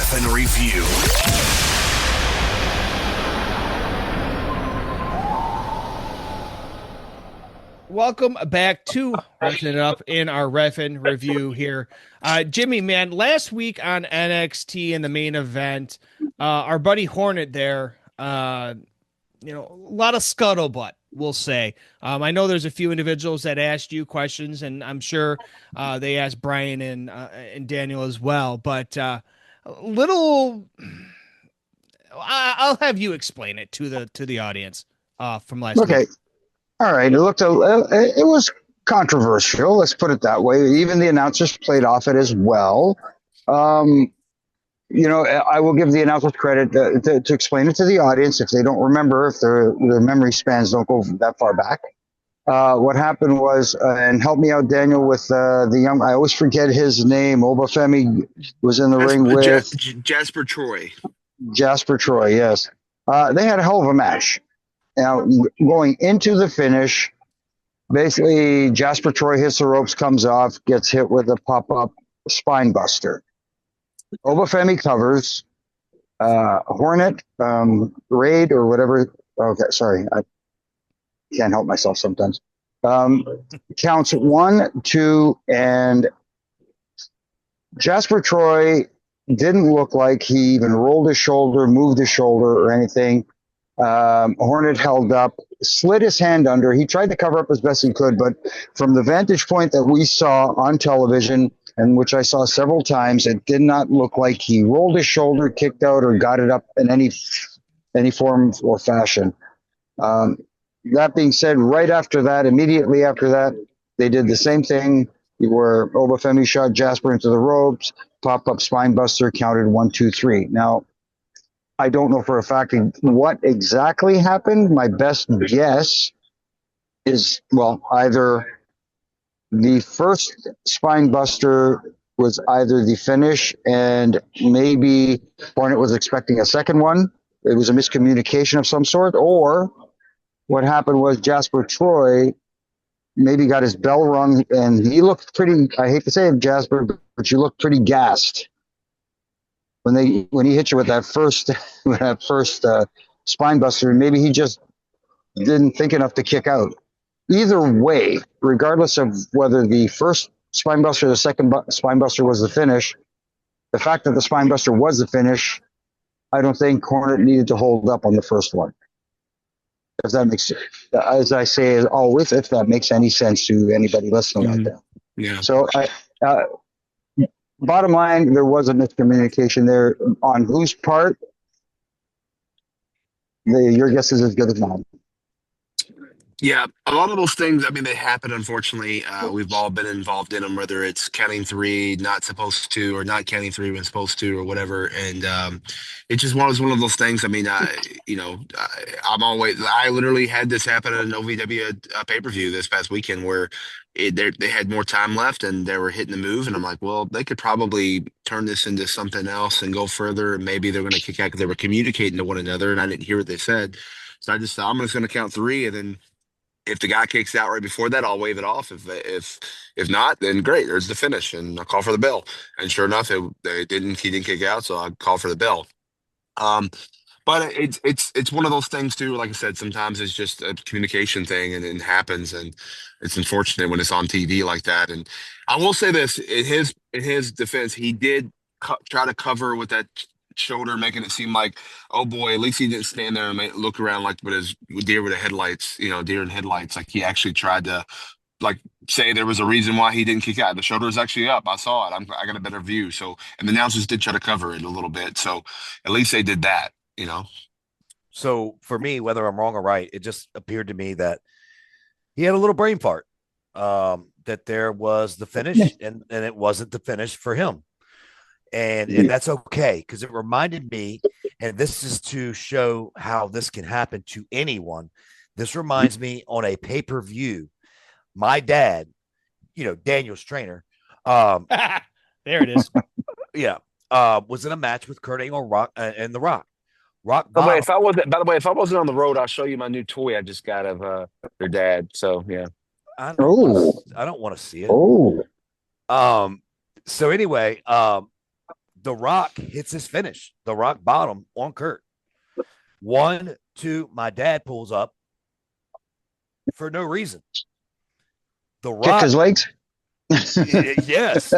Refin Review. Welcome back to Refin It Up in our Refin Review here. Jimmy, man, last week on NXT in the main event, our buddy Hornet there, a lot of scuttlebutt, we'll say. I know there's a few individuals that asked you questions, and I'm sure they asked Brian and Daniel as well. But little, I'll have you explain it to the audience from last week. Okay. All right. It was controversial. Let's put it that way. Even the announcers played off it as well. I will give the announcers credit to explain it to the audience if they don't remember, if their memory spans don't go that far back. What happened was, and help me out, Daniel, with the young, I always forget his name. Obafemi was in the ring with Jasper Troy. Jasper Troy, yes. They had a hell of a match. Now, going into the finish, basically Jasper Troy hits the ropes, comes off, gets hit with a pop-up spine buster. Obafemi covers. Hornet, Raid, or whatever. Okay, sorry. I can't help myself sometimes. Counts 1, 2, and Jasper Troy didn't look like he even rolled his shoulder, moved his shoulder, or anything. Hornet held up, slid his hand under. He tried to cover up as best he could, but from the vantage point that we saw on television, and which I saw several times, it did not look like he rolled his shoulder, kicked out, or got it up in any form or fashion. That being said, right after that, immediately after that, they did the same thing where Obafemi shot Jasper into the ropes, pop-up spine buster, counted 1, 2, 3. Now, I don't know for a fact what exactly happened. My best guess is, either the first spine buster was either the finish, and maybe Hornet was expecting a second one. It was a miscommunication of some sort, or what happened was Jasper Troy maybe got his bell rung, and he looked pretty, I hate to say it, Jasper, but you looked pretty gassed when he hit you with that first spine buster. Maybe he just didn't think enough to kick out. Either way, regardless of whether the first spine buster or the second spine buster was the finish, the fact that the spine buster was the finish, I don't think Hornet needed to hold up on the first one. If that makes, as I say always, if that makes any sense to anybody listening out there. Yeah. So bottom line, there was a miscommunication there on whose part. Your guess is as good as mine. Yeah, a lot of those things, I mean, they happen, unfortunately. We've all been involved in them, whether it's counting 3, not supposed to, or not counting 3 when supposed to, or whatever. And it just was one of those things. I mean, I literally had this happen at an OVW pay-per-view this past weekend where they had more time left and they were hitting the move. And I'm like, well, they could probably turn this into something else and go further. And maybe they're going to kick out because they were communicating to one another and I didn't hear what they said. So I just thought, I'm just going to count 3, and then if the guy kicks out right before that, I'll wave it off. If not, then great. There's the finish, and I'll call for the bell. And sure enough, he didn't kick out, so I call for the bell. But it's one of those things too. Like I said, sometimes it's just a communication thing, and it happens, and it's unfortunate when it's on TV like that. And I will say this: in his defense, he did try to cover with that shoulder, making it seem like, oh boy, at least he didn't stand there and look around like with his deer with the headlights, deer in headlights. Like he actually tried to say there was a reason why he didn't kick out. The shoulder is actually up. I saw it. I got a better view. So, and the announcers did try to cover it a little bit. So at least they did that. So for me, whether I'm wrong or right, it just appeared to me that he had a little brain fart, that there was the finish and it wasn't the finish for him. And that's okay, because it reminded me, and this is to show how this can happen to anyone. This reminds me on a pay-per-view, my dad, Daniel's trainer. There it is. Yeah. Was in a match with Kurt Angle and The Rock. By the way, if I wasn't on the road, I'll show you my new toy I just got of your dad. So yeah. I don't want to see it. Oh. So anyway, The Rock hits his finish, the rock bottom on Kurt. 1, 2, my dad pulls up for no reason. The Kick Rock, his legs. yes.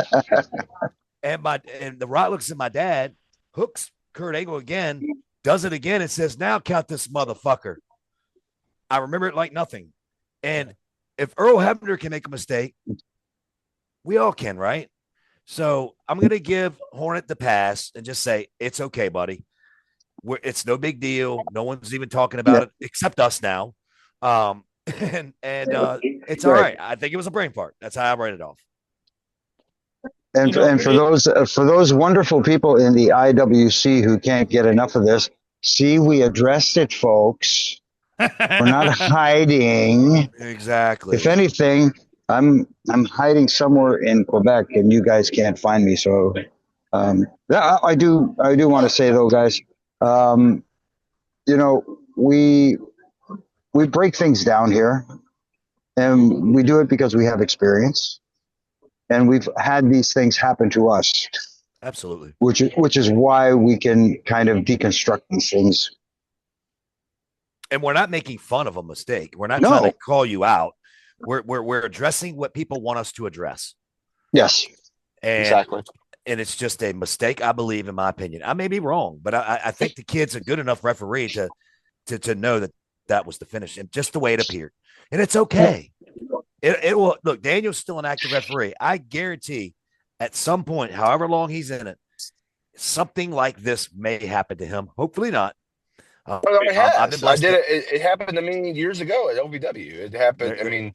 And the Rock looks at my dad, hooks Kurt Angle again, does it again, and says, "Now count this motherfucker." I remember it like nothing. And if Earl Hebner can make a mistake, we all can, right? So I'm going to give Hornet the pass and just say, it's okay, buddy. It's no big deal. No one's even talking about it except us now. And it's all right. I think it was a brain fart. That's how I write it off. And for those wonderful people in the IWC who can't get enough of this, see, we addressed it, folks. We're not hiding. Exactly. If anything, I'm hiding somewhere in Quebec, and you guys can't find me. So, I do want to say though, guys, we break things down here, and we do it because we have experience, and we've had these things happen to us. Absolutely. Which is why we can kind of deconstruct these things. And we're not making fun of a mistake. We're not trying to call you out. We're addressing what people want us to address. Yes, exactly. And it's just a mistake, I believe, in my opinion. I may be wrong, but I think the kid's a good enough referee to know that was the finish and just the way it appeared. And it's okay. It will look. Daniel's still an active referee. I guarantee, at some point, however long he's in it, something like this may happen to him. Hopefully not. It has. I did it. It happened to me years ago at OVW. It happened. I mean,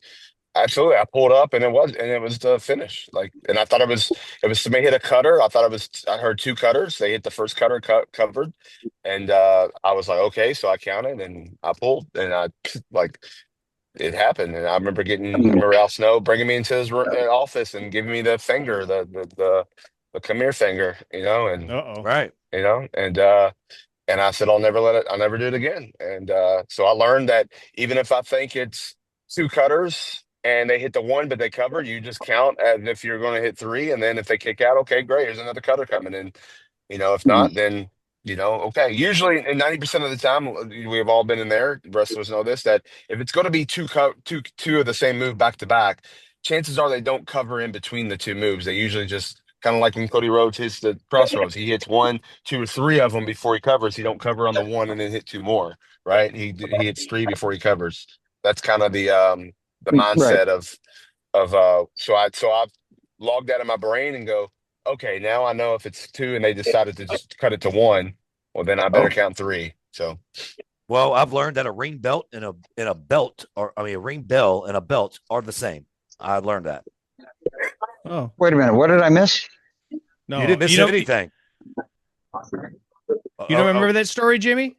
absolutely. I pulled up and it was the finish. And I thought it was somebody hit a cutter. I heard two cutters. They hit the first cutter covered, and I was like, okay. So I counted and I pulled and I it happened. And I remember Al Snow bringing me into his office and giving me the finger, the come here finger, and right, and I said, I'll never do it again. And so I learned that even if I think it's two cutters and they hit the one, but they covered, you just count as if you're going to hit three. And then if they kick out, okay, great. There's another cutter coming in. If not, then, okay. Usually, and 90% of the time, we've all been in there. The rest of us know this, that if it's going to be two of the same move back to back, chances are they don't cover in between the two moves. They usually just kind of like when Cody Rhodes hits the crossroads. He hits 1, 2, or 3 of them before he covers. He don't cover on the one and then hit 2 more, right? He hits 3 before he covers. That's kind of the mindset so I've logged that in my brain and go, okay, now I know if it's 2 and they decided to just cut it to 1, well then I better count 3. So well, I've learned that a ring belt and a belt, a ring bell and a belt are the same. I learned that. Oh, wait a minute. What did I miss? No, you didn't miss anything. You don't remember that story, Jimmy?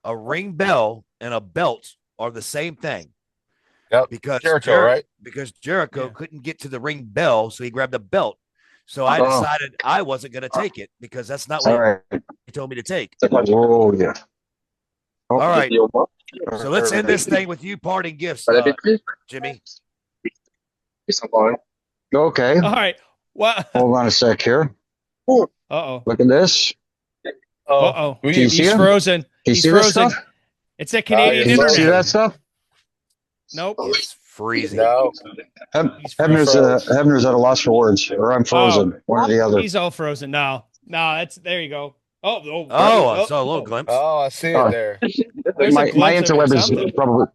A ring bell and a belt are the same thing. Yep. Because Jericho, right? Because Jericho couldn't get to the ring bell, so he grabbed a belt. So I decided I wasn't going to take it because that's not what he told me to take. Oh, yeah. All right. So let's end this thing with you parting gifts, Jimmy. Okay. All right. What? Hold on a sec here. Uh-oh. Look at this. Uh-oh. He's frozen. He's frozen. It's a Canadian Can internet. you see that stuff? Nope. It's freezing. No. Hebner's at a loss for words, or I'm frozen. One or the other. He's all frozen now. No, there you go. I saw a little glimpse. Oh, I see it there. My interweb is probably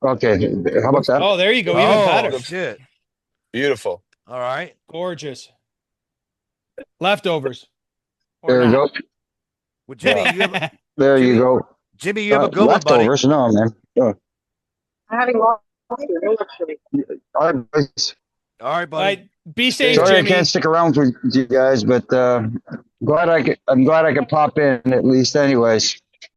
okay. How about that? Oh, there you go. Even better. Shit. Beautiful. All right. Gorgeous. Leftovers. There you go. Well, Jimmy, there you go. Jimmy, you have a good one, buddy. Leftovers? No, man. I'm having lost. All right, boys. All right, buddy. Be safe, Sorry, Jimmy. I can't stick around with you guys, but I'm glad I could pop in at least, anyways.